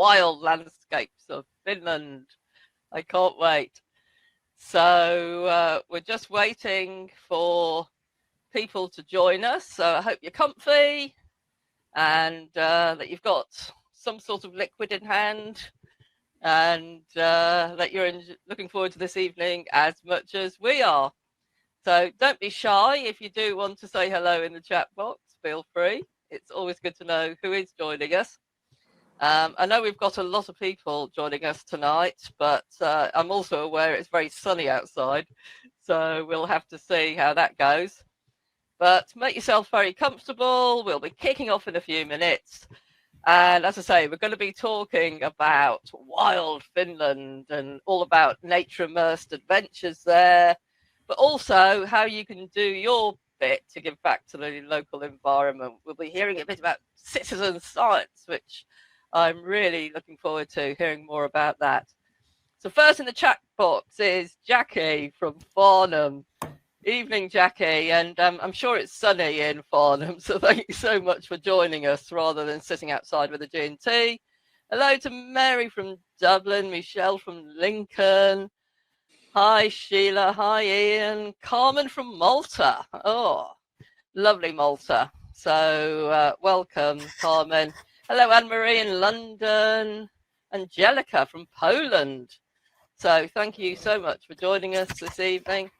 wild landscapes of Finland. I can't wait. So we're just waiting for people to join us. So I hope you're comfy and that you've got some sort of liquid in hand, and that you're looking forward to this evening as much as we are. So don't be shy. If you do want to say hello in the chat box, feel free. It's always good to know who is joining us. I know we've got a lot of people joining us tonight, but I'm also aware it's very sunny outside, so we'll have to see how that goes. But make yourself very comfortable. We'll be kicking off in a few minutes. And as I say, we're going to be talking about wild Finland and all about nature-immersed adventures there, but also how you can do your bit to give back to the local environment. We'll be hearing a bit about citizen science, which I'm really looking forward to hearing more about that. So first in the chat box is Jackie from Farnham. Evening, Jackie, and I'm sure it's sunny in Farnham, so thank you so much for joining us rather than sitting outside with a G&T. Hello to Mary from Dublin, Michelle from Lincoln. Hi, Sheila. Hi, Ian. Carmen from Malta. Oh, lovely Malta. So welcome, Carmen. Hello, Anne-Marie in London. Angelica from Poland. So thank you so much for joining us this evening.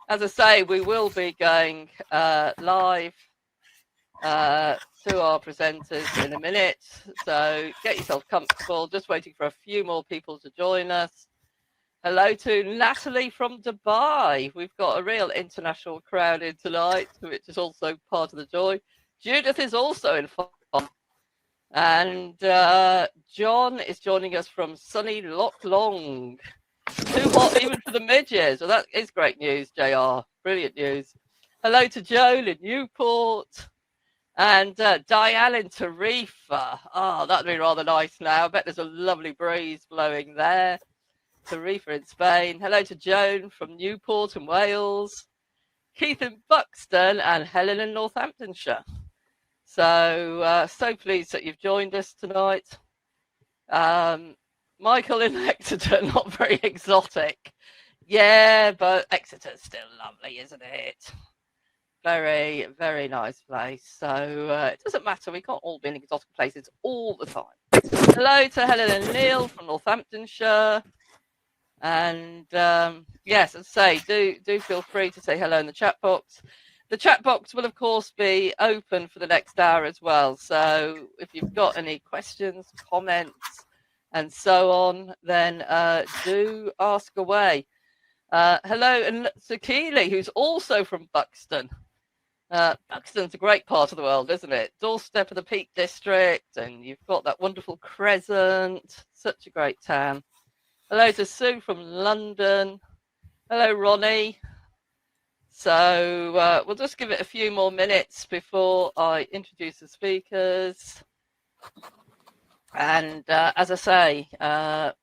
As I say, we will be going live to our presenters in a minute. So get yourself comfortable. Just waiting for a few more people to join us. Hello to Natalie from Dubai. We've got a real international crowd in tonight, which is also part of the joy. Judith is also in Farnham. And John is joining us from sunny Loch Long. Too hot even for the midges. So that is great news, JR. Brilliant news. Hello to Joan in Newport. And Diane in Tarifa. Oh, that'd be rather nice now. I bet there's a lovely breeze blowing there. Tarifa in Spain. Hello to Joan from Newport in Wales. Keith in Buxton and Helen in Northamptonshire. So, so pleased that you've joined us tonight. Michael in Exeter, not very exotic. Yeah, but Exeter's still lovely, isn't it? Very, very nice place. So it doesn't matter. We can't all be in exotic places all the time. Hello to Helen and Neil from Northamptonshire. And yes, as I say, do feel free to say hello in the chat box. The chat box will, of course, be open for the next hour as well. So if you've got any questions, comments, and so on, then do ask away. Hello, and Sakili, who's also from Buxton. Buxton's a great part of the world, isn't it? Doorstep of the Peak District, and you've got that wonderful crescent. Such a great town. Hello to Sue from London. Hello, Ronnie. So we'll just give it a few more minutes before I introduce the speakers. And as I say,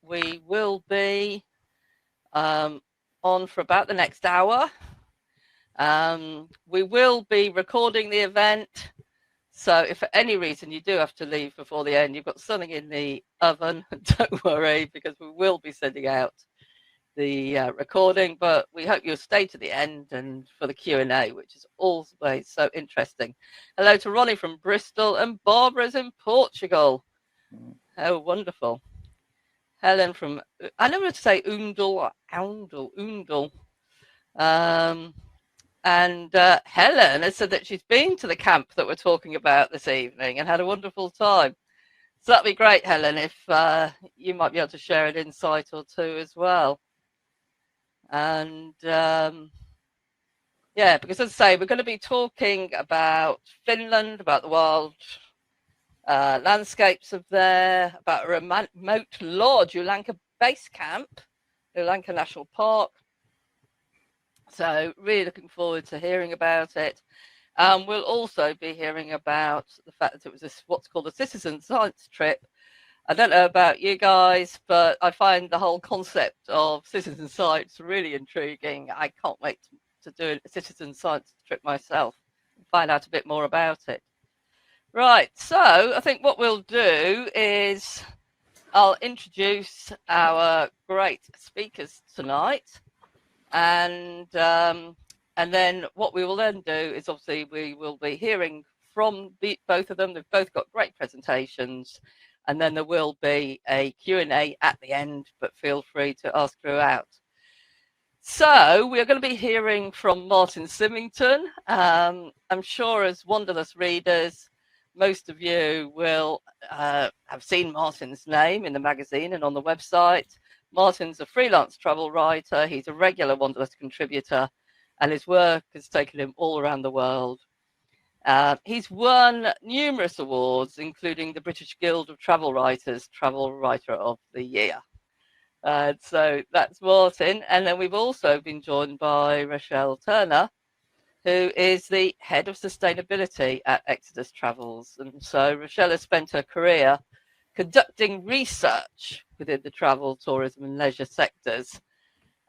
we will be on for about the next hour. We will be recording the event. So if for any reason you do have to leave before the end, you've got something in the oven, don't worry, because we will be sending out the recording, but we hope you'll stay to the end and for the Q&A, which is always so interesting. Hello to Ronnie from Bristol, and Barbara's in Portugal. How wonderful. Helen from, I never to say Oundle. And Helen has said that she's been to the camp that we're talking about this evening and had a wonderful time. So that'd be great, Helen, if you might be able to share an insight or two as well. And yeah, because as I say, we're going to be talking about Finland, about the wild landscapes of there, about a remote lodge, Ulanka Base Camp, Ulanka National Park. So really looking forward to hearing about it. We'll also be hearing about the fact that it was what's called a citizen science trip. I don't know about you guys, but I find the whole concept of citizen science really intriguing. I can't wait to do a citizen science trip myself and find out a bit more about it. Right, so I think what we'll do is I'll introduce our great speakers tonight, and then what we will then do is obviously we will be hearing from both of them. They've both got great presentations, and then there will be a Q&A at the end, but feel free to ask throughout. So we're going to be hearing from Martin Symington. I'm sure as Wanderlust readers, most of you will have seen Martin's name in the magazine and on the website. Martin's a freelance travel writer. He's a regular Wanderlust contributor, and his work has taken him all around the world. He's won numerous awards, including the British Guild of Travel Writers Travel Writer of the Year. So that's Martin. And then we've also been joined by Rochelle Turner, who is the head of sustainability at Exodus Travels. And so Rochelle has spent her career conducting research within the travel, tourism and leisure sectors.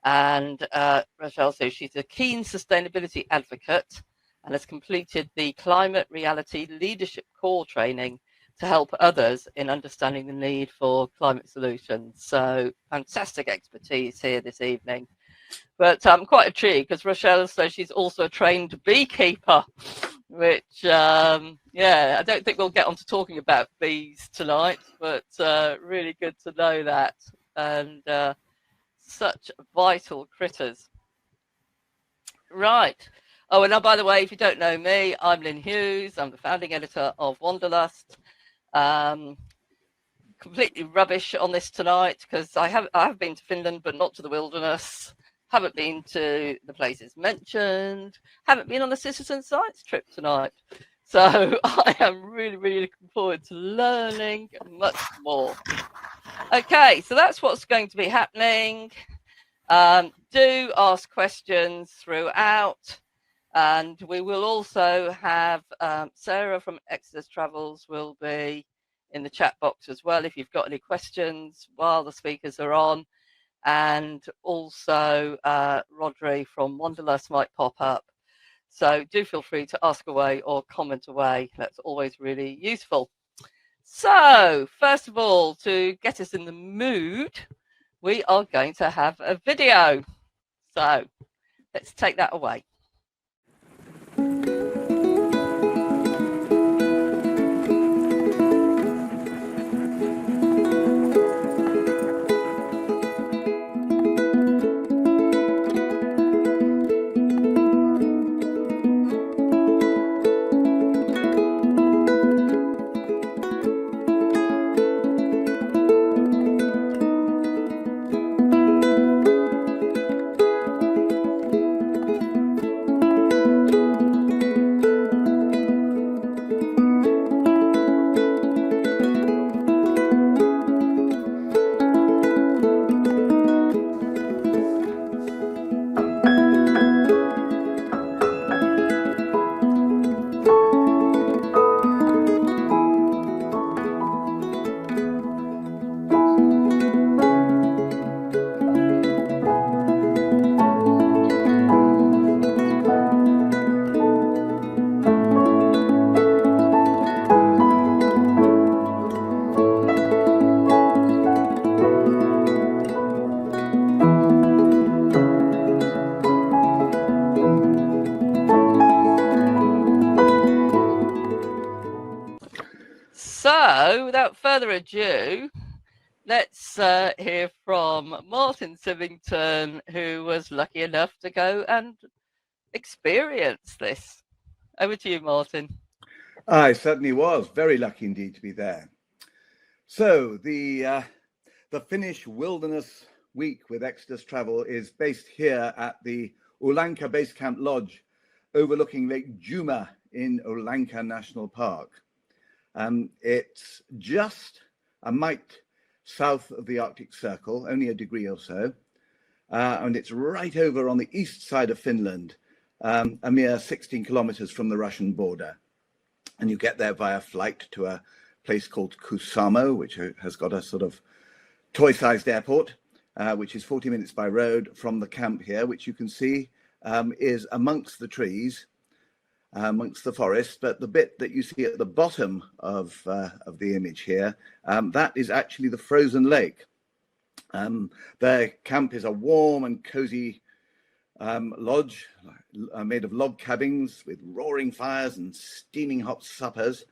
And Rochelle says she's a keen sustainability advocate and has completed the Climate Reality Leadership Core training to help others in understanding the need for climate solutions. So fantastic expertise here this evening. But I'm quite intrigued because Rochelle says she's also a trained beekeeper, which, yeah, I don't think we'll get on to talking about bees tonight, but really good to know that. And such vital critters. Right. Oh, and now, by the way, if you don't know me, I'm Lynn Hughes. I'm the founding editor of Wanderlust. Completely rubbish on this tonight because I have been to Finland, but not to the wilderness. Haven't been to the places mentioned. Haven't been on the citizen science trip tonight. So I am really, really looking forward to learning much more. Okay, so that's what's going to be happening. Do ask questions throughout. And we will also have Sarah from Exodus Travels will be in the chat box as well if you've got any questions while the speakers are on. And also Rodri from Wanderlust might pop up. So do feel free to ask away or comment away. That's always really useful. So first of all, to get us in the mood, we are going to have a video. So let's take that away. So, without further ado, let's hear from Martin Symington, who was lucky enough to go and experience this. Over to you, Martin. I certainly was very lucky indeed to be there. So, the Finnish Wilderness Week with Exodus Travel is based here at the Oulanka Base Camp Lodge, overlooking Lake Juma in Oulanka National Park. It's just a mite south of the Arctic Circle, only a degree or so, and it's right over on the east side of Finland, a mere 16 kilometers from the Russian border. And you get there via flight to a place called Kuusamo, which has got a sort of toy-sized airport, which is 40 minutes by road from the camp here, which you can see is amongst the trees. amongst the forest, but the bit that you see at the bottom of the image here, that is actually the frozen lake. Their camp is a warm and cozy lodge made of log cabins with roaring fires and steaming hot suppers.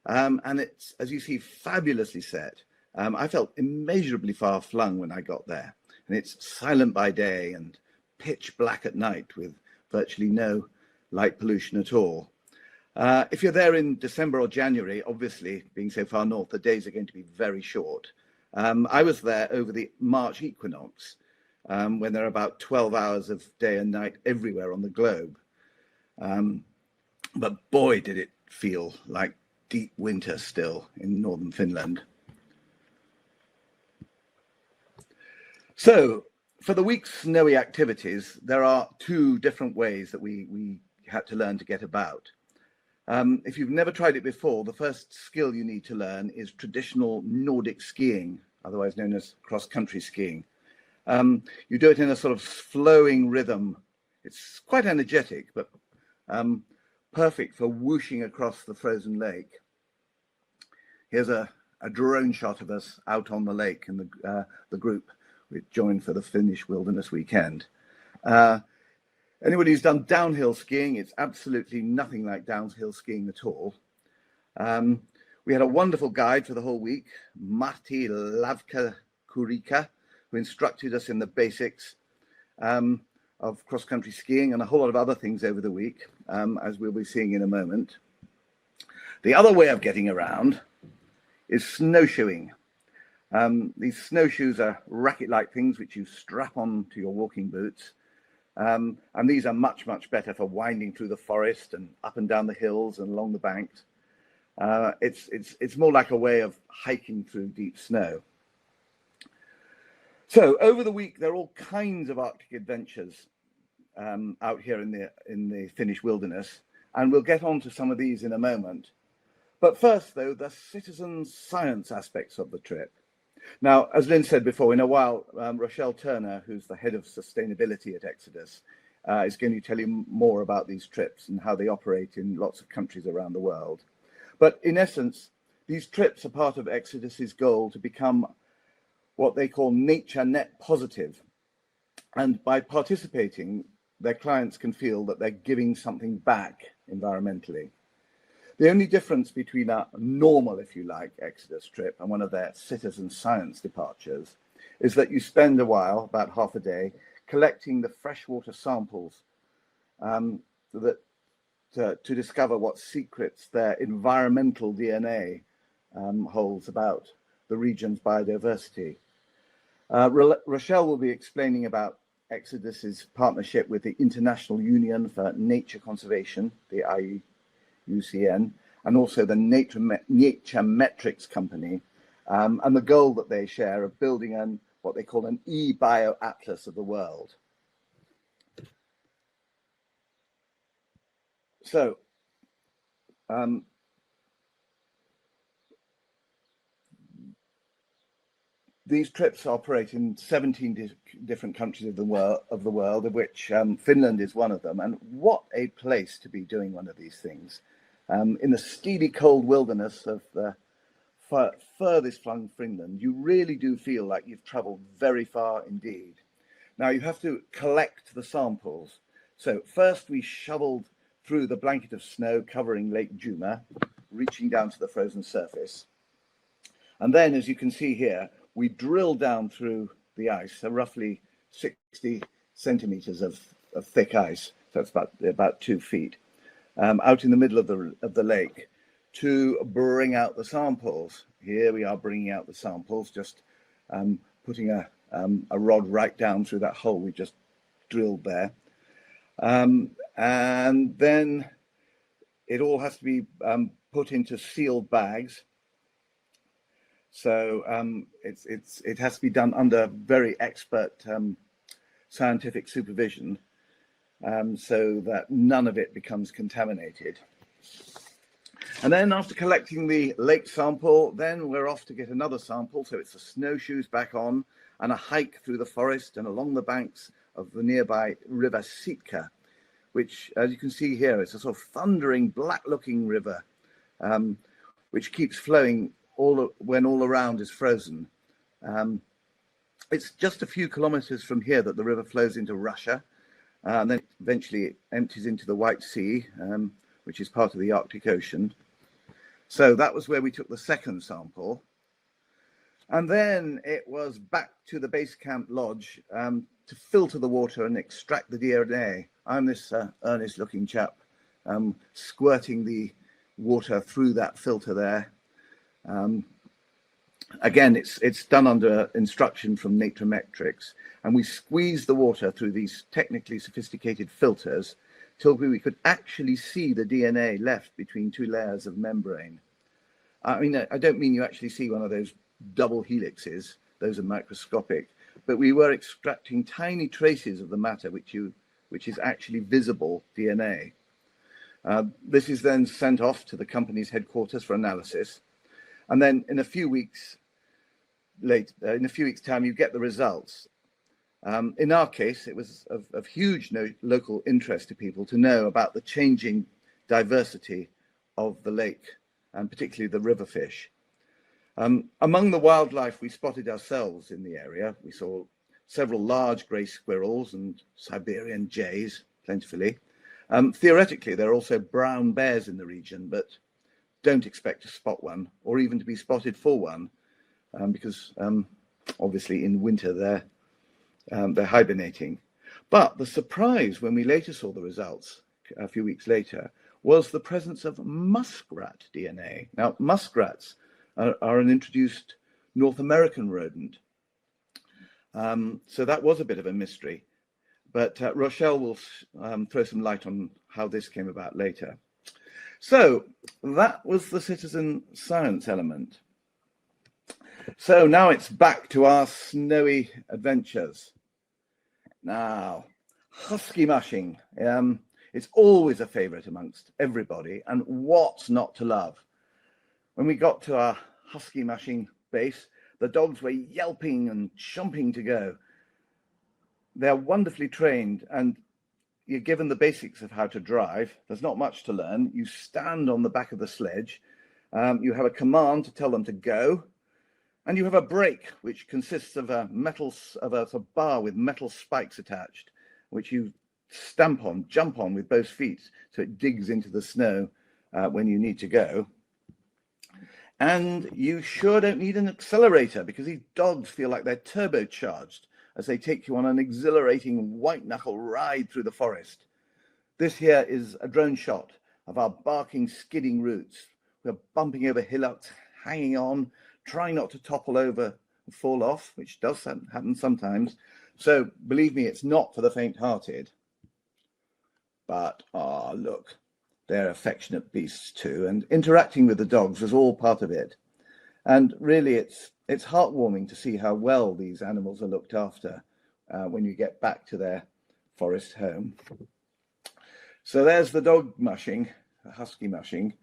And it's, as you see, fabulously set. I felt immeasurably far flung when I got there. And it's silent by day and pitch black at night with virtually no light pollution at all. If you're there in December or January, obviously, being so far north, the days are going to be very short. I was there over the March equinox, when there are about 12 hours of day and night everywhere on the globe. But boy, did it feel like deep winter still in northern Finland. So for the week's snowy activities, there are two different ways that we had to learn to get about. If you've never tried it before, the first skill you need to learn is traditional Nordic skiing, otherwise known as cross-country skiing. You do it in a sort of flowing rhythm. It's quite energetic, but perfect for whooshing across the frozen lake. Here's a drone shot of us out on the lake in the group we joined for the Finnish Wilderness weekend. Anybody who's done downhill skiing, it's absolutely nothing like downhill skiing at all. We had a wonderful guide for the whole week, Martti Lavka-Kurika, who instructed us in the basics of cross-country skiing and a whole lot of other things over the week, as we'll be seeing in a moment. The other way of getting around is snowshoeing. These snowshoes are racket-like things which you strap on to your walking boots. And these are much, much better for winding through the forest and up and down the hills and along the banks. It's more like a way of hiking through deep snow. So over the week, there are all kinds of Arctic adventures out here in the Finnish wilderness, and we'll get on to some of these in a moment. But first, though, the citizen science aspects of the trip. Now, as Lynn said before, in a while, Rochelle Turner, who's the head of sustainability at Exodus, is going to tell you more about these trips and how they operate in lots of countries around the world. But in essence, these trips are part of Exodus's goal to become what they call nature net positive. And by participating, their clients can feel that they're giving something back environmentally. The only difference between a normal, if you like, Exodus trip and one of their citizen science departures is that you spend a while, about half a day, collecting the freshwater samples to discover what secrets their environmental DNA holds about the region's biodiversity. Rochelle will be explaining about Exodus's partnership with the International Union for Nature Conservation, the IUCN, and also the Nature Metrics Company, and the goal that they share of building what they call an e-bio atlas of the world. So, these trips operate in 17 different countries of the world, of which Finland is one of them. And what a place to be doing one of these things. In the steely cold wilderness of the furthest flung Finland, you really do feel like you've traveled very far indeed. Now you have to collect the samples. So first we shoveled through the blanket of snow covering Lake Juma, reaching down to the frozen surface. And then, as you can see here, we drilled down through the ice, so roughly 60 centimeters of thick ice, so it's about 2 feet, out in the middle of the lake to bring out the samples. Here we are bringing out the samples, just putting a rod right down through that hole we just drilled there. And then it all has to be put into sealed bags. So it has to be done under very expert scientific supervision, so that none of it becomes contaminated. And then after collecting the lake sample, then we're off to get another sample. So it's the snowshoes back on and a hike through the forest and along the banks of the nearby river Sitka, which, as you can see here, it's a sort of thundering, black-looking river, which keeps flowing when all around is frozen. It's just a few kilometers from here that the river flows into Russia, and then eventually it empties into the White Sea, which is part of the Arctic Ocean. So that was where we took the second sample. And then it was back to the base camp lodge to filter the water and extract the DNA. I'm this earnest looking chap squirting the water through that filter there. Again, it's done under instruction from nature-immersed, and we squeeze the water through these technically sophisticated filters till we could actually see the DNA left between two layers of membrane. I mean, I don't mean you actually see one of those double helixes, those are microscopic, but we were extracting tiny traces of the matter, which is actually visible DNA. This is then sent off to the company's headquarters for analysis, and then in a few weeks time, you get the results. In our case, it was of huge local interest to people to know about the changing diversity of the lake, and particularly the river fish. Among the wildlife we spotted ourselves in the area, we saw several large grey squirrels and Siberian jays plentifully. Theoretically, there are also brown bears in the region, but don't expect to spot one or even to be spotted for one, because obviously in winter they're hibernating. But the surprise when we later saw the results a few weeks later was the presence of muskrat DNA. Now, muskrats are an introduced North American rodent. So that was a bit of a mystery, but Rochelle will throw some light on how this came about later. So that was the citizen science element. So now it's back to our snowy adventures. Now, husky mushing. It's always a favorite amongst everybody, and what's not to love? When we got to our husky mushing base, the dogs were yelping and chomping to go. They're wonderfully trained, and you're given the basics of how to drive. There's not much to learn. You stand on the back of the sledge. You have a command to tell them to go. And you have a brake, which consists of a bar with metal spikes attached, which you jump on with both feet, so it digs into the snow when you need to go. And you sure don't need an accelerator, because these dogs feel like they're turbocharged as they take you on an exhilarating white-knuckle ride through the forest. This here is a drone shot of our barking, skidding routes. We're bumping over hillocks, hanging on, trying not to topple over and fall off, which does happen sometimes. So believe me, it's not for the faint-hearted. But, look, they're affectionate beasts too, and interacting with the dogs was all part of it. And really, it's heartwarming to see how well these animals are looked after when you get back to their forest home. So there's the dog mushing, husky mushing.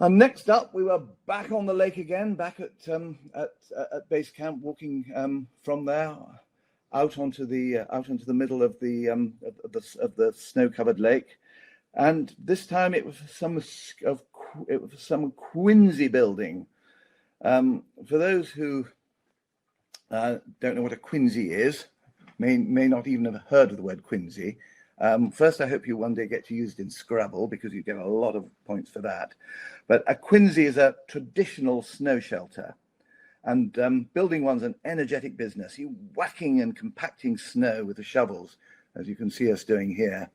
And next up, we were back on the lake again, back at base camp, walking from there out onto the middle of the snow-covered lake, and this time it was some quinsy building. For those who don't know what a quinsy is, may not even have heard of the word quinsy. First, I hope you one day get to use it in Scrabble, because you get a lot of points for that. But a quinsy is a traditional snow shelter, and building one's an energetic business. You're whacking and compacting snow with the shovels, as you can see us doing here.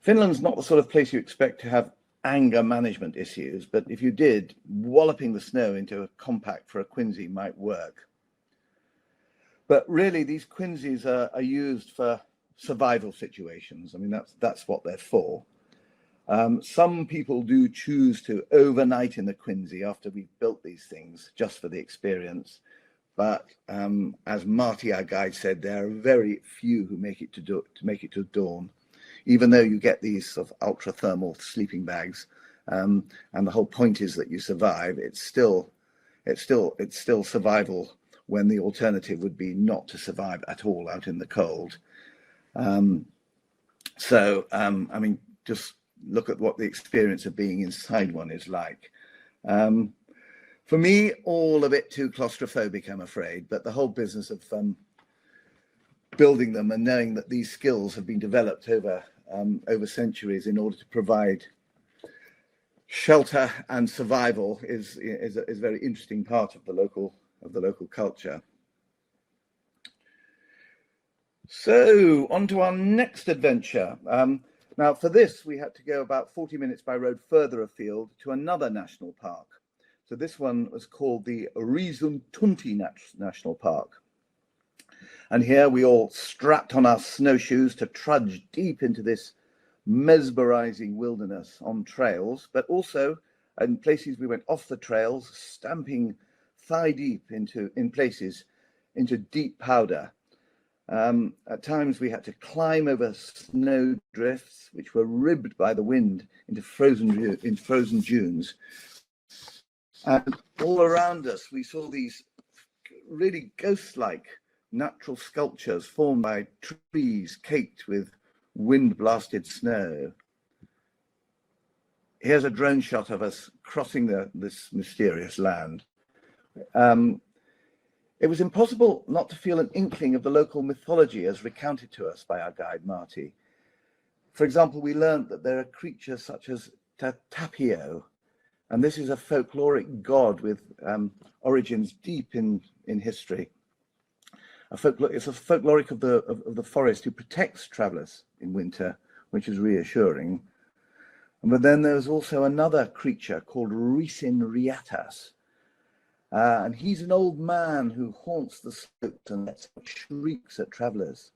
Finland's not the sort of place you expect to have anger management issues, but if you did, walloping the snow into a compact for a quinsy might work. But really, these quinsies are used for survival situations. I mean, that's what they're for. Some people do choose to overnight in the quinsy after we've built these things, just for the experience. But as Marty, our guide, said, there are very few who make it to dawn, even though you get these sort of ultra-thermal sleeping bags, and the whole point is that you survive. It's still survival when the alternative would be not to survive at all out in the cold. I mean, just look at what the experience of being inside one is like. For me, all a bit too claustrophobic, I'm afraid, but the whole business of building them and knowing that these skills have been developed over centuries in order to provide shelter and survival is a very interesting part of the local culture. So on to our next adventure. Now for this, we had to go about 40 minutes by road further afield to another national park. So this one was called the Riisuntunti National Park. And here we all strapped on our snowshoes to trudge deep into this mesmerizing wilderness on trails, but also in places we went off the trails, stamping thigh deep in places into deep powder. At times we had to climb over snow drifts, which were ribbed by the wind into frozen dunes. And all around us, we saw these really ghost-like natural sculptures formed by trees caked with wind-blasted snow. Here's a drone shot of us crossing this mysterious land. It was impossible not to feel an inkling of the local mythology as recounted to us by our guide, Marty. For example, we learned that there are creatures such as Tapio, and this is a folkloric god with origins deep in history. It's a folkloric of the forest who protects travelers in winter, which is reassuring. But then there's also another creature called Risin Riatas. And he's an old man who haunts the slopes and lets out shrieks at travelers.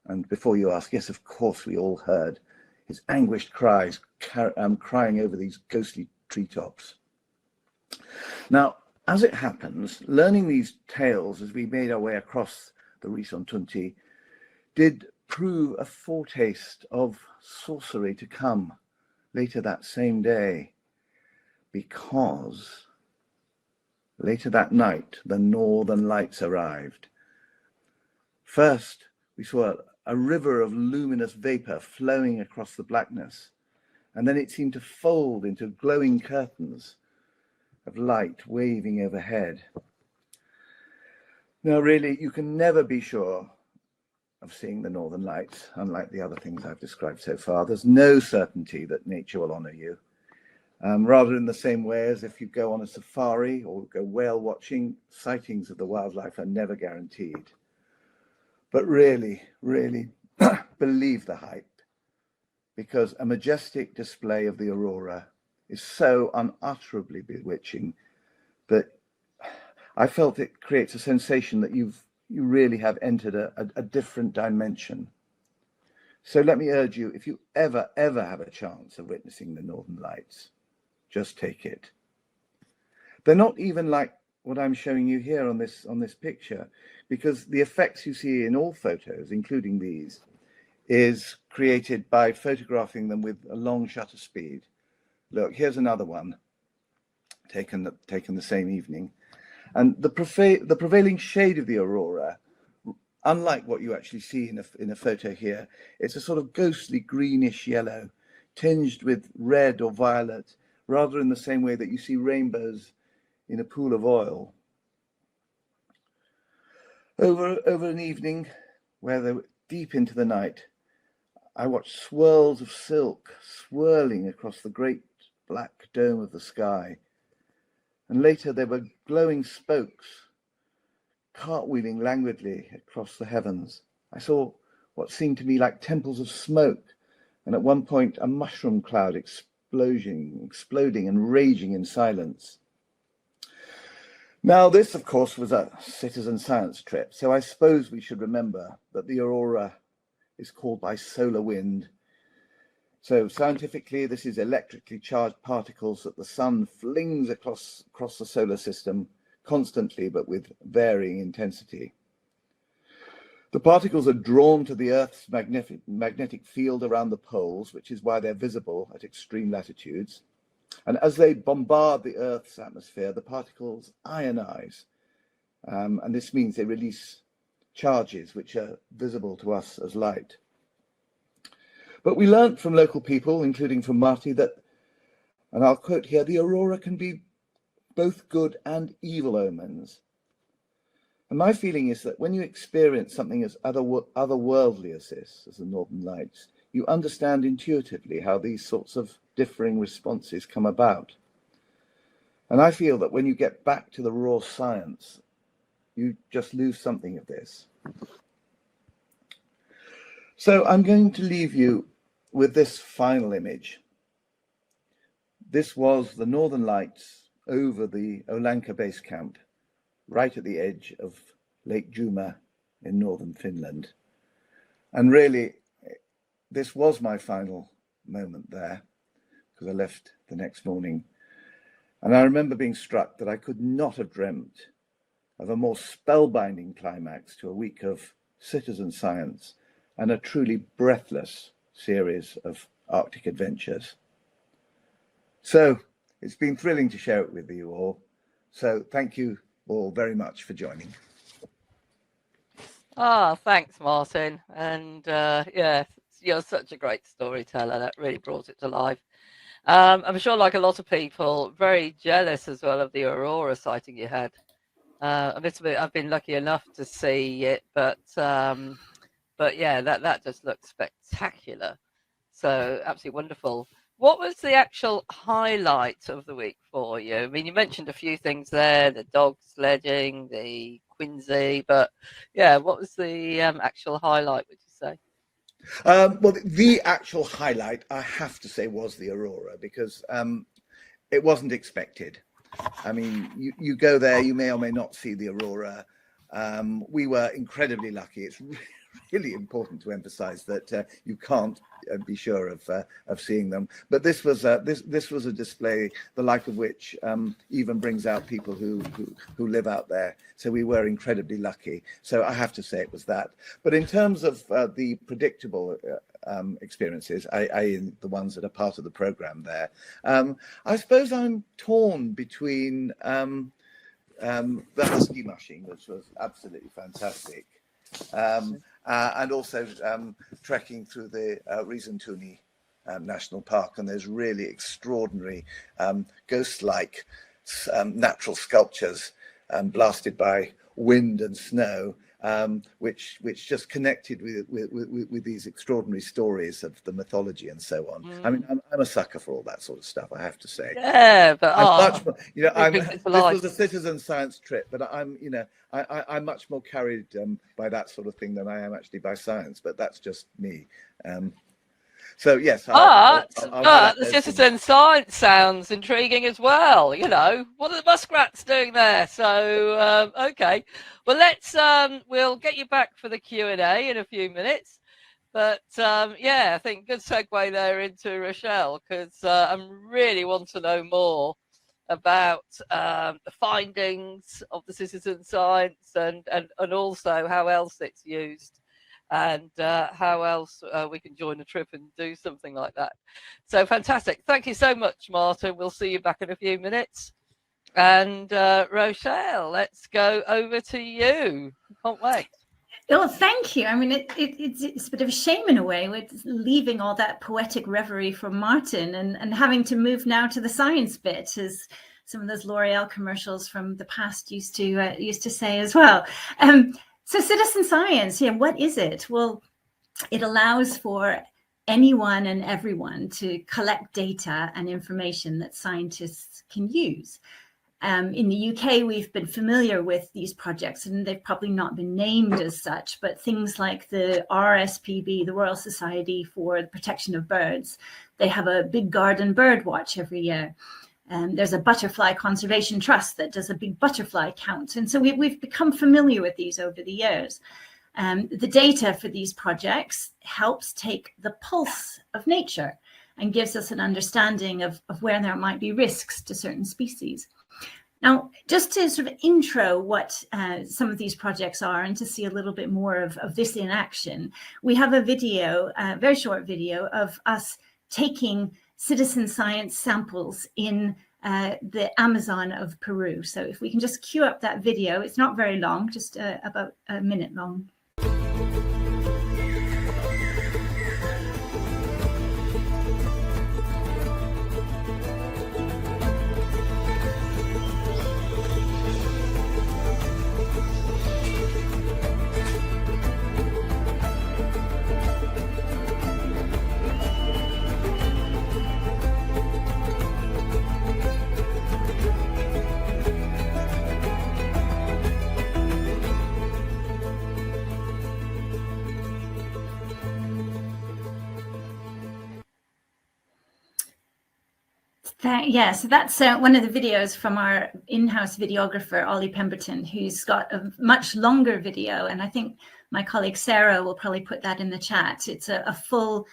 And before you ask, yes, of course, we all heard his anguished cries crying over these ghostly treetops. Now, as it happens, learning these tales as we made our way across the Riisuntunti did prove a foretaste of sorcery to come later that same day, because later that night the northern lights arrived. First, we saw a river of luminous vapor flowing across the blackness, and then it seemed to fold into glowing curtains of light waving overhead. Now, really, you can never be sure of seeing the northern lights, unlike the other things I've described so far. There's no certainty that nature will honor you. Rather in the same way as if you go on a safari or go whale watching, sightings of the wildlife are never guaranteed. But really, really believe the hype, because a majestic display of the aurora is so unutterably bewitching that I felt it creates a sensation that you really have entered a different dimension. So let me urge you, if you ever have a chance of witnessing the Northern Lights, just take it. They're not even like what I'm showing you here on this picture, because the effects you see in all photos, including these, is created by photographing them with a long shutter speed. Look, here's another one taken the same evening. And the prevailing shade of the aurora, unlike what you actually see in a photo here, it's a sort of ghostly greenish yellow, tinged with red or violet, rather in the same way that you see rainbows in a pool of oil. Over an evening where they were deep into the night, I watched swirls of silk swirling across the great black dome of the sky. And later there were glowing spokes cartwheeling languidly across the heavens. I saw what seemed to me like temples of smoke, and at one point a mushroom cloud exploding and raging in silence. Now this, of course, was a citizen science trip, so I suppose we should remember that the aurora is called by solar wind. So scientifically, this is electrically charged particles that the sun flings across the solar system constantly, but with varying intensity. The particles are drawn to the Earth's magnetic field around the poles, which is why they're visible at extreme latitudes. And as they bombard the Earth's atmosphere, the particles ionize and this means they release charges which are visible to us as light. But we learnt from local people, including from Marty, that, and I'll quote here, the aurora can be both good and evil omens. And my feeling is that when you experience something as otherworldly as this, as the Northern Lights, you understand intuitively how these sorts of differing responses come about. And I feel that when you get back to the raw science, you just lose something of this. So I'm going to leave you with this final image. This was the Northern Lights over the Olanka base camp, right at the edge of Lake Juma in northern Finland. And really, this was my final moment there, because I left the next morning. And I remember being struck that I could not have dreamt of a more spellbinding climax to a week of citizen science and a truly breathless series of Arctic adventures. So it's been thrilling to share it with you all. So thank you all very much for joining. Thanks, Martin. And yeah, you're such a great storyteller. That really brought it to life. I'm sure, like a lot of people, very jealous as well of the aurora sighting you had. I've been lucky enough to see it, but yeah, that just looks spectacular. So absolutely wonderful. What was the actual highlight of the week for you? I mean, you mentioned a few things there, the dog sledging, the Quincy, but yeah, what was the actual highlight, would you say? Well, the actual highlight, I have to say, was the aurora, because it wasn't expected. I mean, you go there, you may or may not see the aurora. We were incredibly lucky. It's really important to emphasize that you can't be sure of seeing them. But this was a display, the like of which even brings out people who live out there. So we were incredibly lucky. So I have to say it was that. But in terms of the predictable experiences, the ones that are part of the program there, I suppose I'm torn between the husky mushing, which was absolutely fantastic, and also trekking through the Riisentuni National Park, and there's really extraordinary ghost-like natural sculptures blasted by wind and snow, which just connected with these extraordinary stories of the mythology and so on. I mean, I'm a sucker for all that sort of stuff, I have to say. Yeah, but this was a citizen science trip, but I'm much more carried by that sort of thing than I am actually by science. But that's just me. So yes, the citizen science sounds intriguing as well. You know, what are the muskrats doing there? So okay, well we'll get you back for the Q&A in a few minutes. But yeah, I think good segue there into Rochelle, because I really want to know more about the findings of the citizen science and also how else it's used. And how else we can join a trip and do something like that. So fantastic. Thank you so much, Martin. We'll see you back in a few minutes. And Rochelle, let's go over to you. Can't wait. Oh, thank you. I mean, it's a bit of a shame in a way with leaving all that poetic reverie from Martin and having to move now to the science bit, as some of those L'Oreal commercials from the past used to say as well. So citizen science, yeah, what is it? Well, it allows for anyone and everyone to collect data and information that scientists can use. In the UK, we've been familiar with these projects, and they've probably not been named as such, but things like the RSPB, the Royal Society for the Protection of Birds, they have a big garden bird watch every year. There's a butterfly conservation trust that does a big butterfly count. And so we've become familiar with these over the years. The data for these projects helps take the pulse of nature and gives us an understanding of where there might be risks to certain species. Now, just to sort of intro what some of these projects are and to see a little bit more of this in action, we have a video, a very short video of us taking citizen science samples in the Amazon of Peru. So if we can just cue up that video, it's not very long, just about a minute long. Yeah, so that's one of the videos from our in-house videographer, Ollie Pemberton, who's got a much longer video. And I think my colleague Sarah will probably put that in the chat. It's a full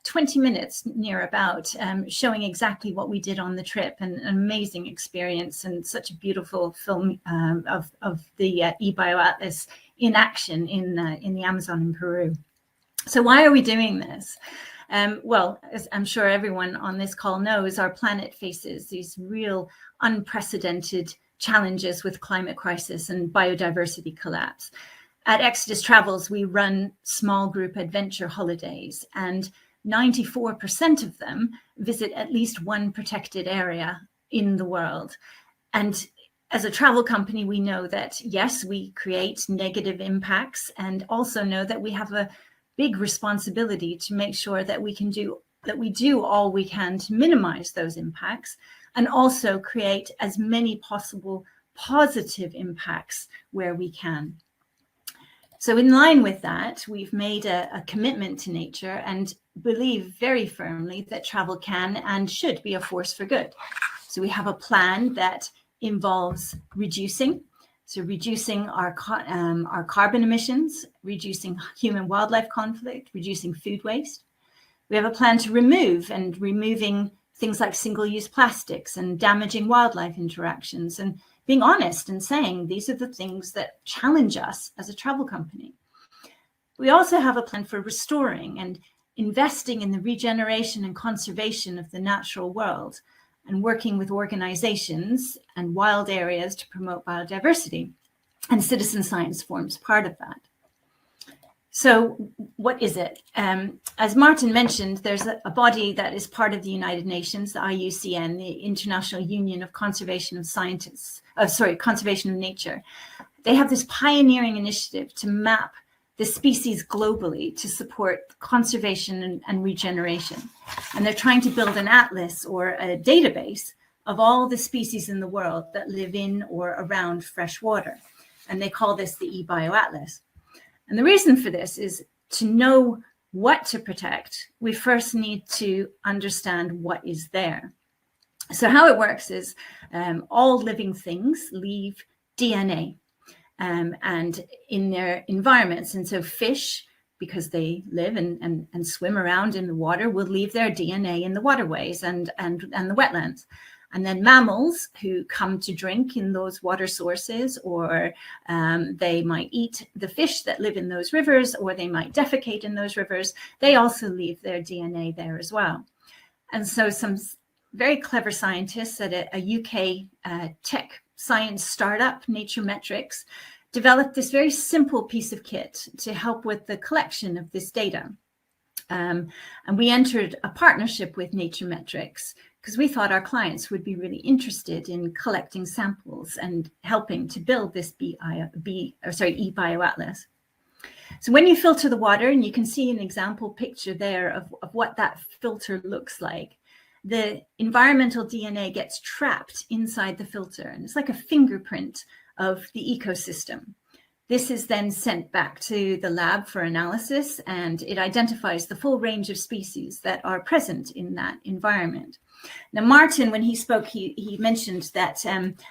20 minutes near about, showing exactly what we did on the trip, and an amazing experience, and such a beautiful film of the eBioAtlas in action in the Amazon in Peru. So why are we doing this? Well, as I'm sure everyone on this call knows, our planet faces these real unprecedented challenges with climate crisis and biodiversity collapse. At Exodus Travels, we run small group adventure holidays, and 94% of them visit at least one protected area in the world. And as a travel company, we know that, yes, we create negative impacts, and also know that we have a big responsibility to make sure that we do all we can to minimize those impacts, and also create as many possible positive impacts where we can. So in line with that, we've made a commitment to nature and believe very firmly that travel can and should be a force for good. So we have a plan that involves reducing our carbon emissions, reducing human-wildlife conflict, reducing food waste. We have a plan to removing things like single-use plastics and damaging wildlife interactions, and being honest and saying these are the things that challenge us as a travel company. We also have a plan for restoring and investing in the regeneration and conservation of the natural world, and working with organizations and wild areas to promote biodiversity. And citizen science forms part of that. So what is it? As Martin mentioned, there's a body that is part of the United Nations, the IUCN, the International Union of Conservation of Nature. They have this pioneering initiative to map the species globally to support conservation and regeneration. And they're trying to build an atlas or a database of all the species in the world that live in or around fresh water. And they call this the eBioAtlas. And the reason for this is to know what to protect, we first need to understand what is there. So how it works is all living things leave DNA. And in their environments. And so fish, because they live and swim around in the water, will leave their DNA in the waterways and the wetlands. And then mammals who come to drink in those water sources, or they might eat the fish that live in those rivers, or they might defecate in those rivers, they also leave their DNA there as well. And so some very clever scientists at a UK tech science startup, nature-metrics, developed this very simple piece of kit to help with the collection of this data. And we entered a partnership with nature-metrics because we thought our clients would be really interested in collecting samples and helping to build this eBioAtlas. So when you filter the water, and you can see an example picture there of what that filter looks like, the environmental DNA gets trapped inside the filter, and it's like a fingerprint of the ecosystem. This is then sent back to the lab for analysis, and it identifies the full range of species that are present in that environment. Now, Martin, when he spoke, he mentioned that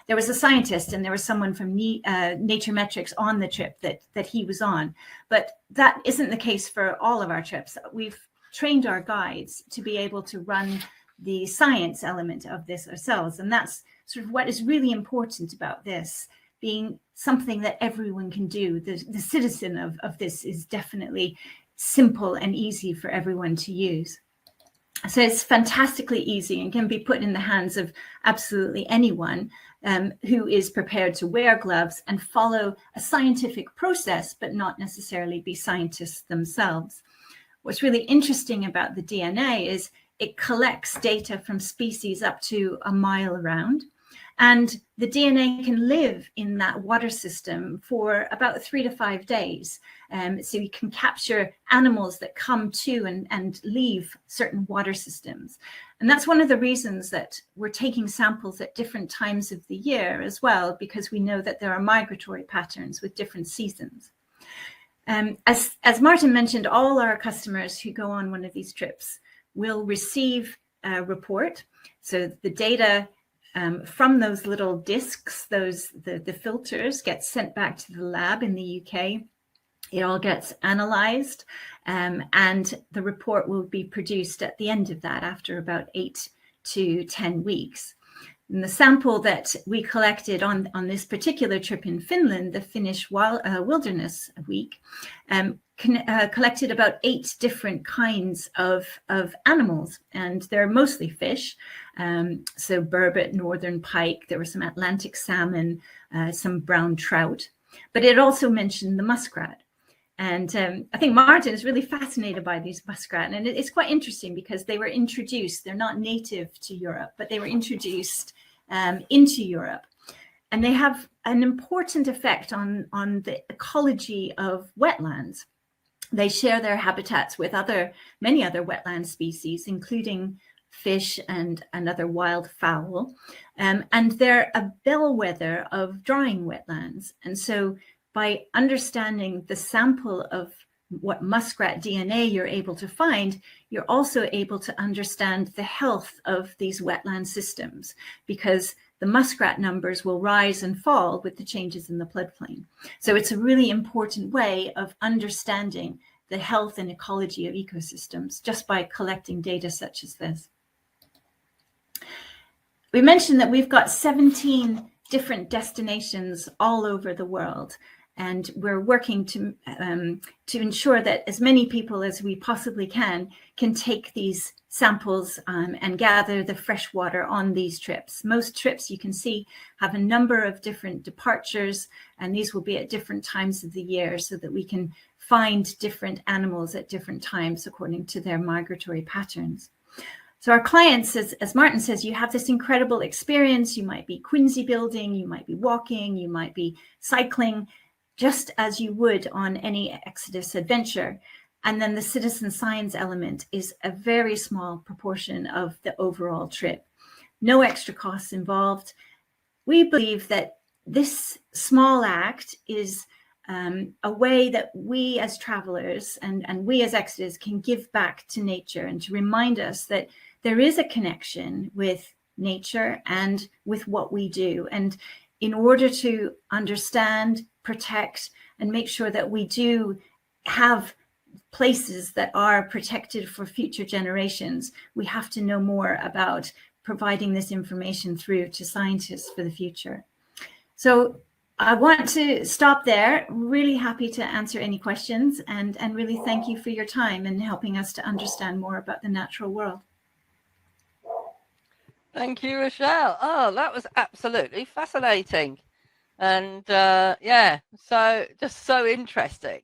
there was a scientist and there was someone from nature-metrics on the trip that he was on, but that isn't the case for all of our trips. We've trained our guides to be able to run the science element of this ourselves, and that's sort of what is really important about this being something that everyone can do. The citizen of this is definitely simple and easy for everyone to use. So it's fantastically easy and can be put in the hands of absolutely anyone who is prepared to wear gloves and follow a scientific process, but not necessarily be scientists themselves. What's really interesting about the DNA is it collects data from species up to a mile around. And the DNA can live in that water system for about 3 to 5 days. So you can capture animals that come to and leave certain water systems. And that's one of the reasons that we're taking samples at different times of the year as well, because we know that there are migratory patterns with different seasons. As Martin mentioned, all our customers who go on one of these trips will receive a report. So the data from those little discs, the filters get sent back to the lab in the UK. It all gets analyzed, and the report will be produced at the end of that after about 8 to 10 weeks. And the sample that we collected on this particular trip in Finland, the Finnish Wilderness week, collected about 8 different kinds of animals, and they're mostly fish. So burbot, northern pike, there were some Atlantic salmon, some brown trout, but it also mentioned the muskrat. And I think Martin is really fascinated by these muskrat, and it's quite interesting because they were introduced, they're not native to Europe, but they were introduced into Europe. And they have an important effect on the ecology of wetlands. They share their habitats with many other wetland species, including fish and other wild fowl. And they're a bellwether of drying wetlands. And so by understanding the sample of what muskrat DNA you're able to find, you're also able to understand the health of these wetland systems, because the muskrat numbers will rise and fall with the changes in the floodplain. So it's a really important way of understanding the health and ecology of ecosystems just by collecting data such as this. We mentioned that we've got 17 different destinations all over the world. And we're working to ensure that as many people as we possibly can take these samples and gather the fresh water on these trips. Most trips, you can see, have a number of different departures, and these will be at different times of the year so that we can find different animals at different times according to their migratory patterns. So our clients, as Martin says, you have this incredible experience. You might be Quincy building, you might be walking, you might be cycling, just as you would on any Exodus adventure. And then the citizen science element is a very small proportion of the overall trip. No extra costs involved. We believe that this small act is a way that we as travelers and we as Exodus can give back to nature and to remind us that there is a connection with nature and with what we do. And in order to understand, protect, and make sure that we do have places that are protected for future generations, we have to know more about providing this information through to scientists for the future. So I want to stop there. Really happy to answer any questions, and really thank you for your time and helping us to understand more about the natural world. Thank you, Rochelle. Oh, that was absolutely fascinating. And yeah, so just so interesting.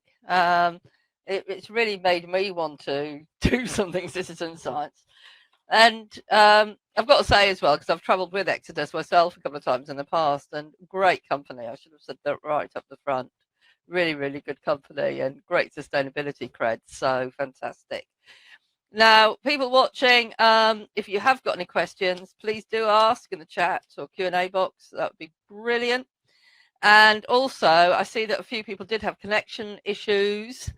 It's really made me want to do something citizen science. And I've got to say as well, because I've travelled with Exodus myself a couple of times in the past, and great company. I should have said that right up the front. Really, really good company and great sustainability cred. So fantastic. Now, people watching, if you have got any questions, please do ask in the chat or Q&A box. That would be brilliant. And also, I see that a few people did have connection issues.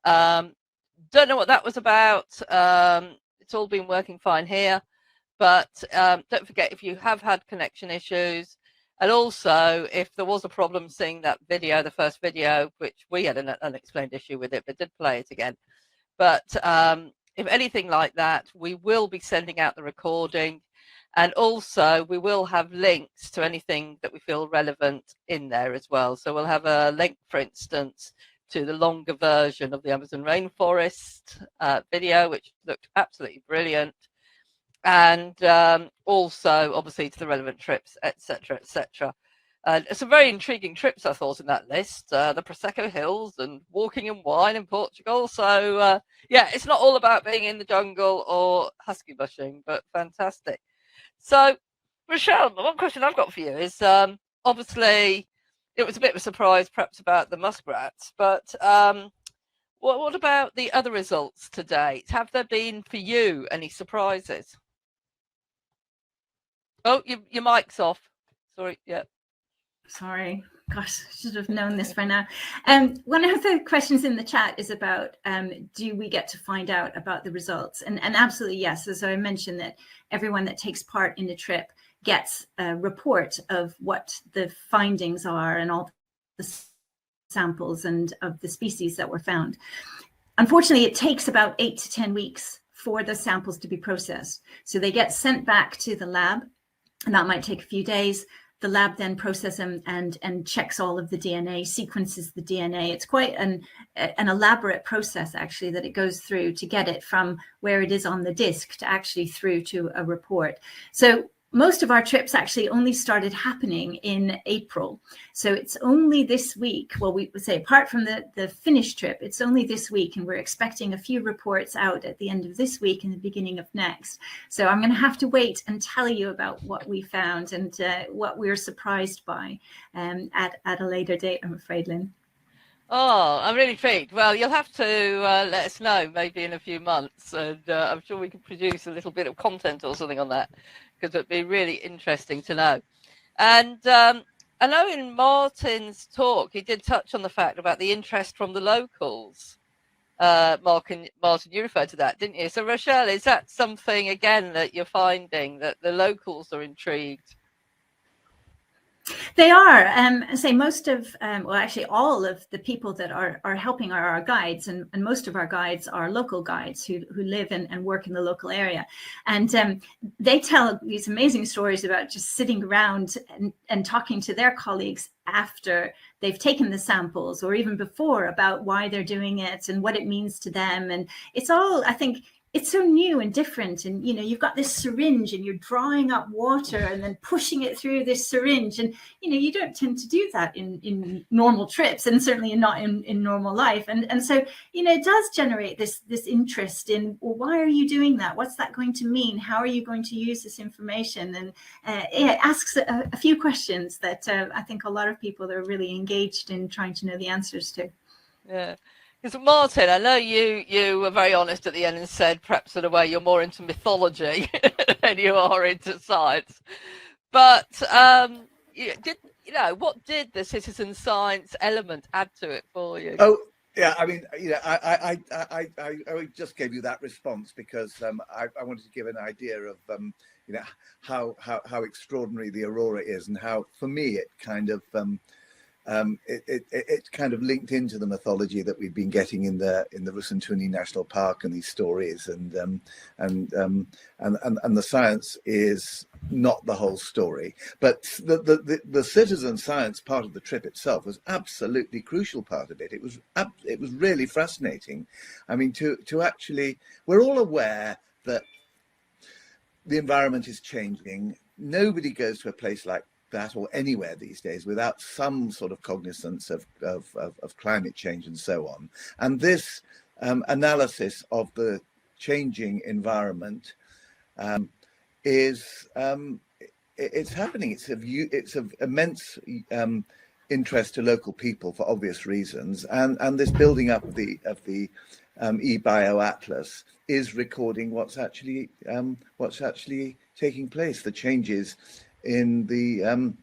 Don't know what that was about. It's all been working fine here. But don't forget, if you have had connection issues, and also if there was a problem seeing that video, the first video, which we had an unexplained issue with it, but did play it again. But if anything like that, we will be sending out the recording. And also, we will have links to anything that we feel relevant in there as well. So we'll have a link, for instance, to the longer version of the Amazon rainforest video, which looked absolutely brilliant. And also, obviously, to the relevant trips, etc., etc. Some very intriguing trips, I thought, in that list. The Prosecco Hills and walking in wine in Portugal. So, yeah, it's not all about being in the jungle or husky bushing, but fantastic. So, Rochelle, the one question I've got for you is, obviously, it was a bit of a surprise, perhaps, about the muskrats, but what about the other results to date? Have there been, for you, any surprises? Oh, your mic's off. Sorry, yeah. Sorry, gosh, I should have known this by now. One of the questions in the chat is about, do we get to find out about the results? And absolutely, yes. As I mentioned, that everyone that takes part in the trip gets a report of what the findings are and all the samples and of the species that were found. Unfortunately, it takes about 8 to 10 weeks for the samples to be processed. So they get sent back to the lab, and that might take a few days. The lab then processes them and checks all of the DNA, sequences the DNA. It's quite an elaborate process, actually, that it goes through to get it from where it is on the disk to actually through to a report. So most of our trips actually only started happening in April. So it's only this week, well, we would say apart from the Finnish trip, it's only this week, and we're expecting a few reports out at the end of this week and the beginning of next. So I'm going to have to wait and tell you about what we found and what we were surprised by at a later date, I'm afraid, Lynn. Oh, I'm really intrigued. Well, you'll have to let us know maybe in a few months, and I'm sure we can produce a little bit of content or something on that, because it'd be really interesting to know. And I know in Martin's talk, he did touch on the fact about the interest from the locals. Martin, you referred to that, didn't you? So, Rochelle, is that something, again, that you're finding, that the locals are intrigued? They are. I say most of, well, actually all of the people that are helping are our guides, and most of our guides are local guides who live and work in the local area. And they tell these amazing stories about just sitting around and talking to their colleagues after they've taken the samples, or even before, about why they're doing it and what it means to them. And it's all, I think, it's so new and different. And, you know, you've got this syringe and you're drawing up water and then pushing it through this syringe. And, you know, you don't tend to do that in normal trips, and certainly not in normal life. And so, you know, it does generate this interest in, well, why are you doing that? What's that going to mean? How are you going to use this information? And it asks a few questions that I think a lot of people are really engaged in trying to know the answers to. Yeah. Because Martin, I know you were very honest at the end and said, perhaps in a way, you're more into mythology than you are into science. But what did the citizen science element add to it for you? Oh, yeah. I mean, you know, I just gave you that response because I wanted to give an idea of you know, how extraordinary the aurora is, and how, for me, it kind of it kind of linked into the mythology that we've been getting in the Ruusentunneli National Park, and these stories, and the science is not the whole story, but the citizen science part of the trip itself was absolutely crucial part of it. It was really fascinating. I mean, to actually, we're all aware that the environment is changing. Nobody goes to a place like that or anywhere these days without some sort of cognizance of climate change and so on. And this analysis of the changing environment is it's happening. It's of immense interest to local people for obvious reasons, and this building up of the eBio Atlas is recording what's actually taking place, the changes in the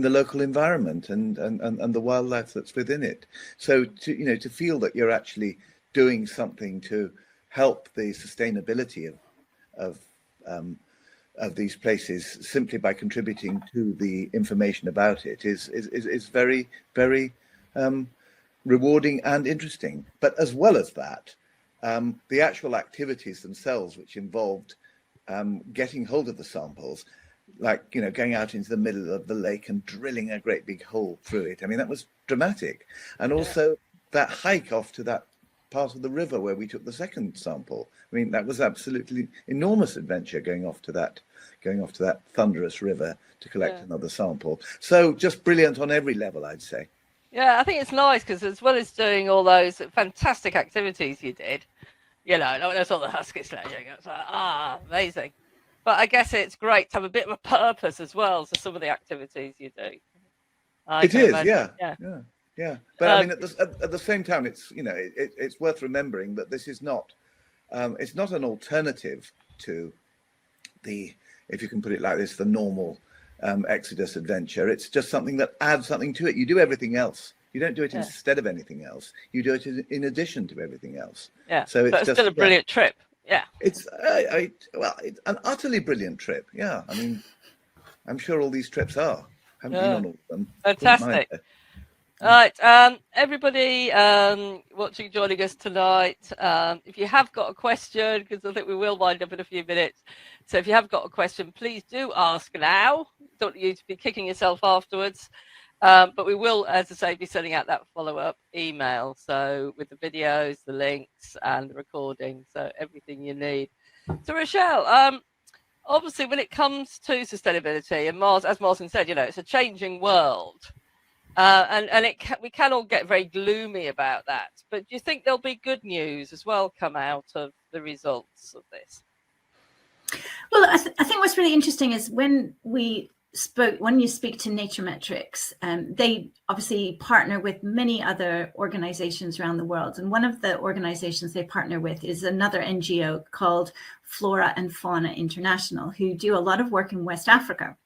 local environment and the wildlife that's within it. So to feel that you're actually doing something to help the sustainability of these places simply by contributing to the information about it is very, very rewarding and interesting. But as well as that, the actual activities themselves, which involved getting hold of the samples, like, you know, going out into the middle of the lake and drilling a great big hole through it. I mean, that was dramatic. And also that hike off to that part of the river where we took the second sample. I mean, that was absolutely enormous adventure going off to that thunderous river to collect another sample. So just brilliant on every level, I'd say. Yeah, I think it's nice because as well as doing all those fantastic activities you did, you know, like when I saw the husky sledging, it's like, amazing. But I guess it's great to have a bit of a purpose as well to some of the activities you do. It is, yeah. But I mean, at the same time, it's, you know, it's worth remembering that this is not, it's not an alternative to the, if you can put it like this, the normal Exodus adventure. It's just something that adds something to it. You do everything else. You don't do it instead of anything else. You do it in addition to everything else. Yeah. So it's just still a brilliant trip. Yeah. It's it's an utterly brilliant trip. Yeah. I mean, I'm sure all these trips are. I haven't been on all of them. Fantastic. All right, everybody watching, joining us tonight, if you have got a question, because I think we will wind up in a few minutes, so if you have got a question, please do ask now. Don't want you to be kicking yourself afterwards, but we will, as I say, be sending out that follow-up email, so with the videos, the links, and the recording, so everything you need. So Rochelle, obviously when it comes to sustainability, and as Martin said, you know, it's a changing world. And we can all get very gloomy about that. But do you think there'll be good news as well come out of the results of this? Well, I think what's really interesting is when you speak to Nature-Metrics, they obviously partner with many other organizations around the world. And one of the organizations they partner with is another NGO called Flora and Fauna International, who do a lot of work in West Africa.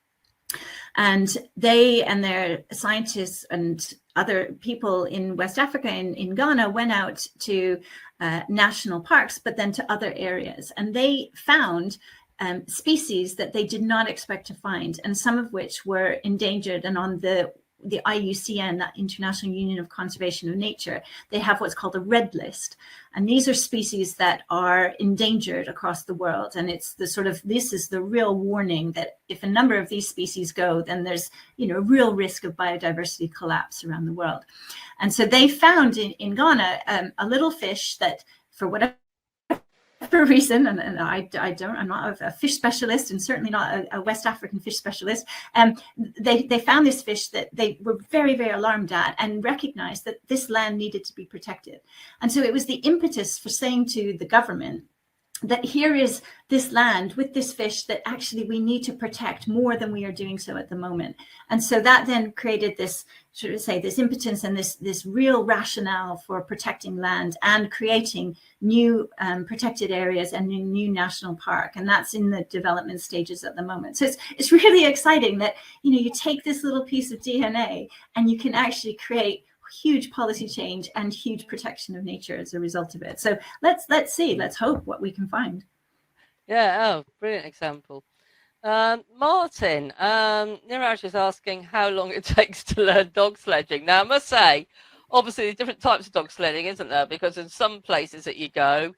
And they and their scientists and other people in West Africa, in Ghana, went out to national parks, but then to other areas. And they found species that they did not expect to find, and some of which were endangered. And on the IUCN, that International Union of Conservation of Nature, they have what's called a red list. And these are species that are endangered across the world. And it's this is the real warning that if a number of these species go, then there's, you know, a real risk of biodiversity collapse around the world. And so they found in Ghana a little fish that, for whatever reason, and I'm not a fish specialist, and certainly not a West African fish specialist. They found this fish that they were very, very alarmed at, and recognized that this land needed to be protected. And so it was the impetus for saying to the government that here is this land with this fish that actually we need to protect more than we are doing so at the moment. And so that then created this, this impotence and this real rationale for protecting land and creating new protected areas and a new national park. And that's in the development stages at the moment. So it's really exciting that, you know, you take this little piece of DNA and you can actually create huge policy change and huge protection of nature as a result of it. So let's hope what we can find. Yeah, brilliant example. Martin, Niraj is asking how long it takes to learn dog sledging. Now, I must say, obviously, there's different types of dog sledding, isn't there? Because in some places that you go,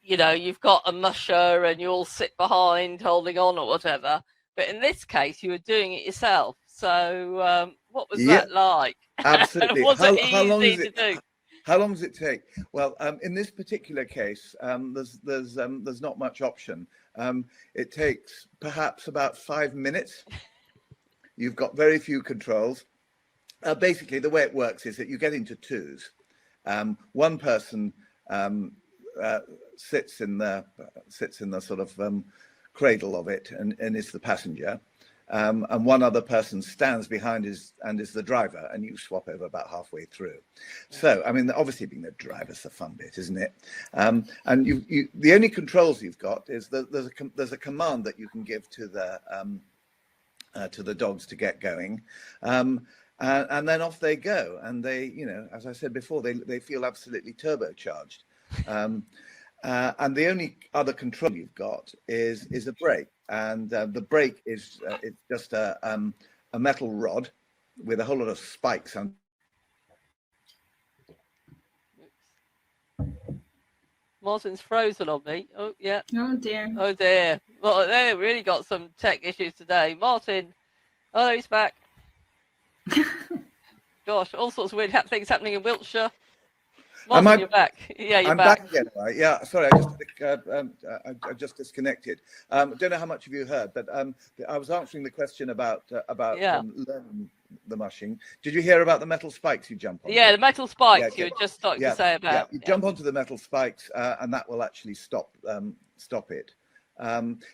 you know, you've got a musher and you all sit behind holding on or whatever. But in this case, you were doing it yourself. So what was that like? Absolutely. Was it easy to do? How long does it take? Well, in this particular case, there's not much option. It takes perhaps about 5 minutes. You've got very few controls. Basically, the way it works is that you get into twos. One person sits in the sort of cradle of it and is the passenger. And one other person stands behind and is the driver, and you swap over about halfway through. So, I mean, obviously being the driver's the fun bit, isn't it? And the only controls you've got is there's a command that you can give to the dogs to get going, and then off they go. And they, you know, as I said before, they feel absolutely turbocharged. And the only other control you've got is a brake. And the brake is it's just a metal rod with a whole lot of spikes on. Martin's frozen on me. Oh, yeah. Oh dear. Oh, dear. Well, they really got some tech issues today. Martin. Oh, he's back. Gosh, all sorts of weird things happening in Wiltshire. Martin, you're back. Yeah, you're I'm back again. Right? Yeah, sorry, I just disconnected. Don't know how much of you heard, but I was answering the question about learning the mushing. Did you hear about the metal spikes you jump on? Yeah, the metal spikes you were just starting to say about. Yeah, you jump onto the metal spikes, and that will actually stop it.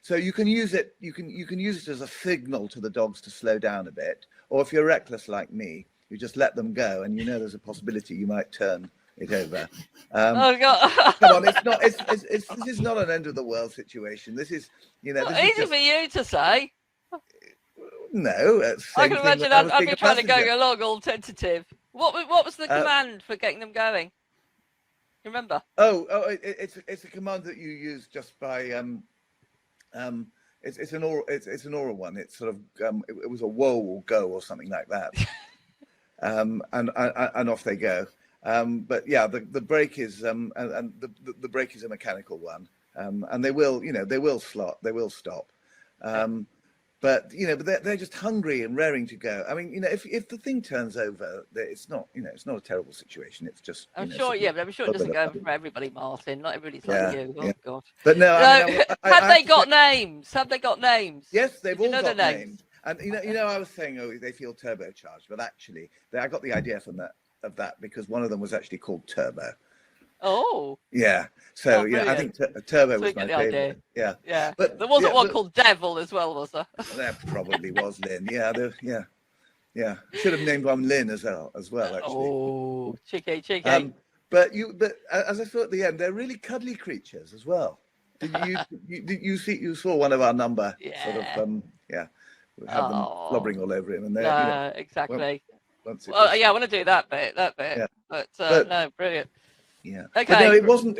So you can use it. You can use it as a signal to the dogs to slow down a bit, or if you're reckless like me, you just let them go, and you know there's a possibility you might turn it over. Oh God! Come on, it's not. This is not an end of the world situation. This is, this easy for you to say. No, I can imagine I'd be trying to go along all tentative. What was the command for getting them going? Remember? It's a command that you use just by it's an oral one. It's sort of it was a whoa or go or something like that. And off they go. But yeah, the brake is and the brake is a mechanical one. And they will stop. But they're just hungry and raring to go. I mean, if the thing turns over, it's not a terrible situation. It's just I'm sure it doesn't go over for everybody, Martin. Not everybody's like you. Oh God! But no, have they got names? Have they got names? Yes, they've all got names. And I was saying, they feel turbocharged, but actually, I got the idea from that because one of them was actually called Turbo. Oh. Yeah. So I think Turbo was my favorite. Yeah. Yeah. But there wasn't one called Devil as well, was there? There probably was Lynn. Yeah. Yeah. Should have named one Lynn as well. Actually. Oh, cheeky. But as I saw at the end, they're really cuddly creatures as well. Did you saw one of our number sort of have them slobbering all over him, and they exactly. I want to do that bit. Yeah. But no, brilliant. Yeah. Okay. But no, it wasn't.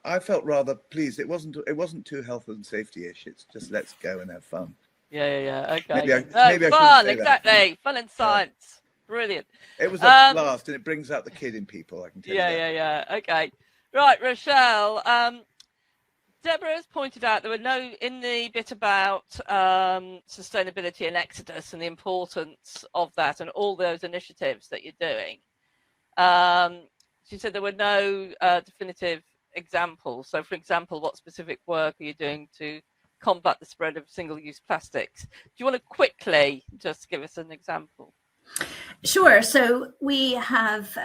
I felt rather pleased. It wasn't too health and safety-ish. It's just let's go and have fun. Yeah. Okay. Maybe fun, exactly. Fun and science. Brilliant. It was a blast, and it brings out the kid in people. I can tell you. Yeah. Okay. Right, Rochelle. Deborah has pointed out there were in the bit about sustainability and Exodus and the importance of that and all those initiatives that you're doing. She said there were no definitive examples. So, for example, what specific work are you doing to combat the spread of single-use plastics? Do you want to quickly just give us an example? Sure. So we have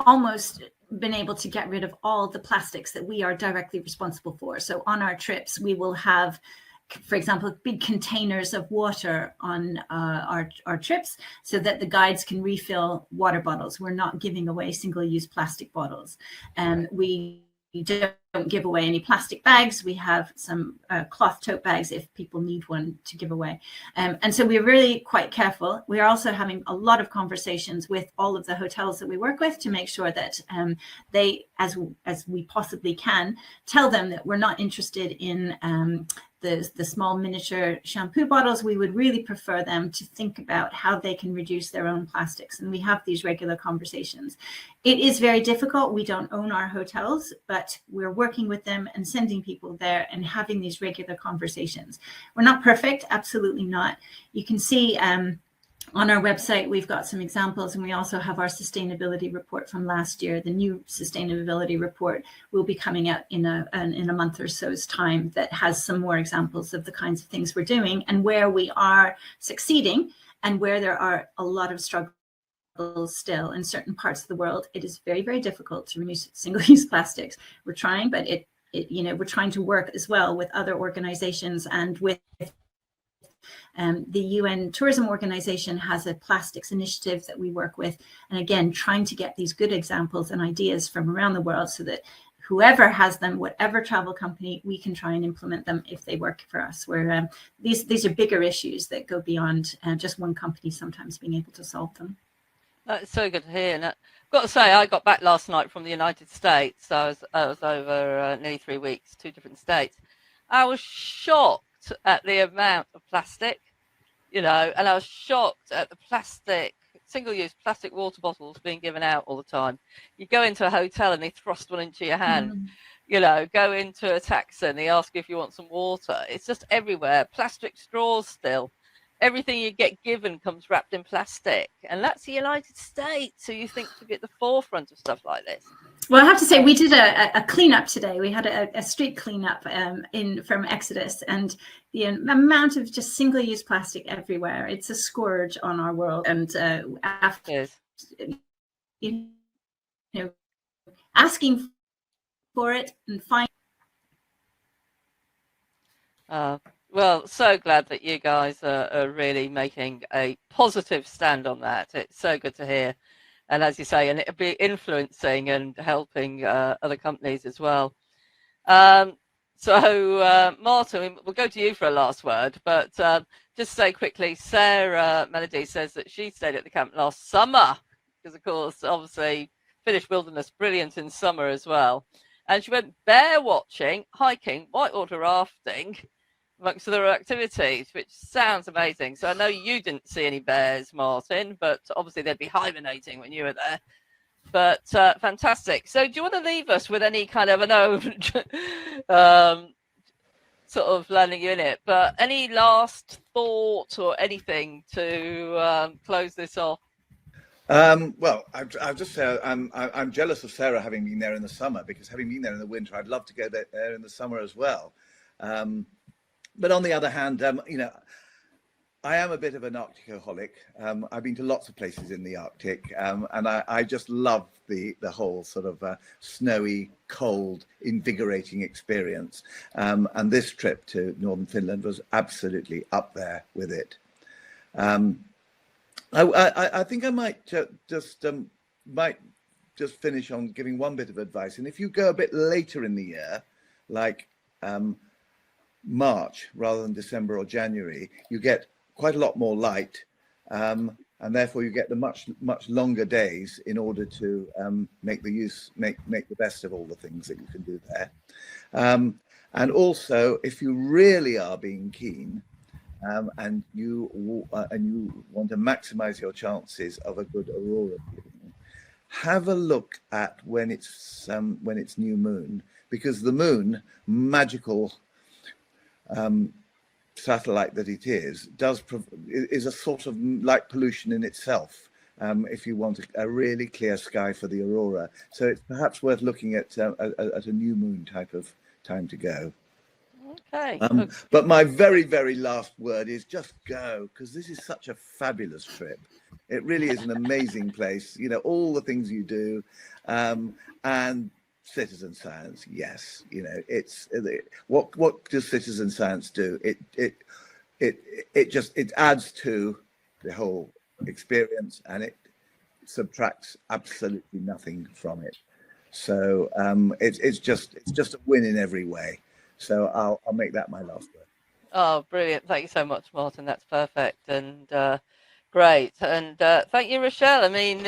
almost been able to get rid of all the plastics that we are directly responsible for. So on our trips, we will have, for example, big containers of water on our trips so that the guides can refill water bottles. We're not giving away single-use plastic bottles. We don't give away any plastic bags. We have some cloth tote bags if people need one to give away. And so we're really quite careful. We're also having a lot of conversations with all of the hotels that we work with to make sure that they, as we possibly can, tell them that we're not interested in the small miniature shampoo bottles. We would really prefer them to think about how they can reduce their own plastics. And we have these regular conversations. It is very difficult. We don't own our hotels, but we're working with them and sending people there and having these regular conversations. We're not perfect, absolutely not. You can see on our website, we've got some examples, and we also have our sustainability report from last year. The new sustainability report will be coming out in a month or so's time that has some more examples of the kinds of things we're doing and where we are succeeding and where there are a lot of struggles still in certain parts of the world. It is very, very difficult to reduce single-use plastics. We're trying, but we're trying to work as well with other organizations and with the UN Tourism Organization has a plastics initiative that we work with. And again, trying to get these good examples and ideas from around the world so that whoever has them, whatever travel company, we can try and implement them if they work for us. Where these are bigger issues that go beyond just one company sometimes being able to solve them. That's so good to hear. And I've got to say, I got back last night from the United States. I was over nearly 3 weeks, 2 different states. I was shocked at the amount of plastic, and I was shocked at the plastic single-use plastic water bottles being given out all the time. You go into a hotel and they thrust one into your hand. You know, go into a taxi and they ask you if you want some water. It's just everywhere. Plastic straws still. Everything you get given comes wrapped in plastic. And that's the United States. So you think to be at the forefront of stuff like this. Well, I have to say, we did a cleanup today. We had a street cleanup from Exodus, and the amount of just single-use plastic everywhere. It's a scourge on our world. And after, you know, asking for it and find. Well, so glad that you guys are really making a positive stand on that. It's so good to hear. And as you say, and it'll be influencing and helping other companies as well. So, Martin, we'll go to you for a last word, but just say quickly, Sarah Melody says that she stayed at the camp last summer, because of course, obviously, Finnish Wilderness, brilliant in summer as well. And she went bear watching, hiking, whitewater rafting, amongst other activities, which sounds amazing. So I know you didn't see any bears, Martin, but obviously they'd be hibernating when you were there. But fantastic. So do you want to leave us with any kind of, I know, sort of landing you in it, but any last thought or anything to close this off? Well, I'll just say I'm jealous of Sarah having been there in the summer, because having been there in the winter, I'd love to go there in the summer as well. But on the other hand, you know, I am a bit of an Arcticoholic. I've been to lots of places in the Arctic, and I just love the whole sort of snowy, cold, invigorating experience. And this trip to northern Finland was absolutely up there with it. I think I might just finish on giving one bit of advice. And if you go a bit later in the year, like March rather than December or January, you get quite a lot more light, and therefore you get the much longer days in order to make the best of all the things that you can do there. And also, if you really are being keen, and you want to maximize your chances of a good aurora viewing, have a look at when it's new moon, because the moon, magical satellite that it is a sort of light pollution in itself, if you want a really clear sky for the aurora. So it's perhaps worth looking at a new moon type of time to go. Okay. But my very, very last word is just go, because this is such a fabulous trip. It really is an amazing place. You know, all the things you do, and citizen science, yes. You know, it's what does citizen science do? It adds to the whole experience, and it subtracts absolutely nothing from it. So it's just a win in every way. So I'll make that my last word. Oh, brilliant! Thank you so much, Martin. That's perfect and great. And thank you, Rochelle. I mean,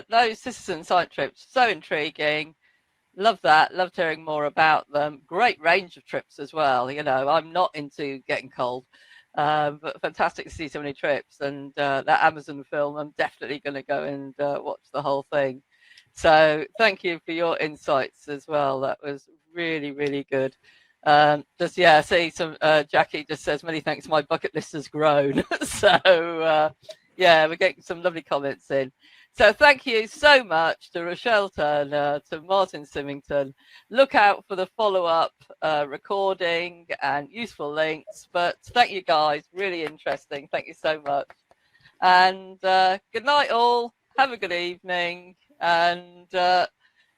those citizen science trips, so intriguing. Love that. Loved hearing more about them. Great range of trips as well. You know, I'm not into getting cold, but fantastic to see so many trips. And that Amazon film, I'm definitely going to go and watch the whole thing. So thank you for your insights as well. That was really, really good. I see some Jackie just says many thanks. My bucket list has grown. So we're getting some lovely comments in. So thank you so much to Rochelle Turner, to Martin Symington. Look out for the follow-up recording and useful links. But thank you guys, really interesting. Thank you so much. And good night all. Have a good evening and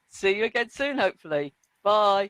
see you again soon, hopefully. Bye.